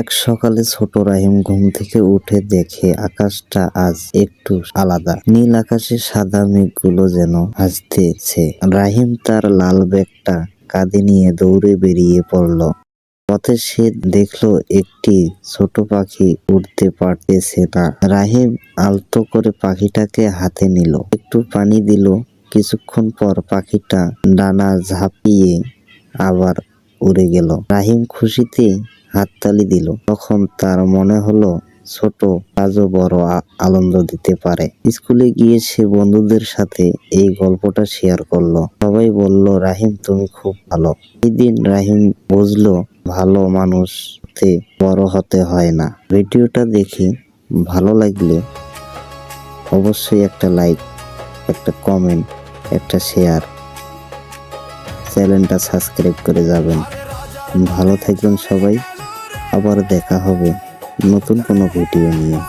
এক সকালে ছোট রাহিম ঘুম থেকে উঠে দেখে আকাশটা আজ একটু আলাদা। নীল আকাশে সাদা মেঘগুলো যেন হাসতেছে। রাহিম তার লাল ব্যাগটা কাঁধে নিয়ে দৌড়ে বেরিয়ে পড়ল। পথে সে দেখলো একটি ছোট পাখি উড়তে পারতেছে না। রাহিম আলতো করে পাখিটাকে হাতে নিল, একটু পানি দিল। কিছুক্ষণ পর পাখিটা ডানা ঝাঁপিয়ে আবার উড়ে গেল। রাহিম খুশিতে হাততালি দিল। তখন তার মনে হলো ছোট কাজও বড় আনন্দ দিতে পারে। স্কুলে গিয়ে সে বন্ধুদের সাথে এই গল্পটা শেয়ার করলো। সবাই বলল, রাহিম তুমি খুব ভালো। এই দিন রাহিম বুঝলো ভালো মানুষ হতে বড় হতে হয় না। ভিডিওটা দেখে ভালো লাগলে অবশ্যই একটা লাইক, একটা কমেন্ট, একটা শেয়ার, চ্যানেলটা সাবস্ক্রাইব করে যাবেন। ভালো থাকবেন সবাই। আবার দেখা হবে নতুন কোনো ভিডিও নিয়ে।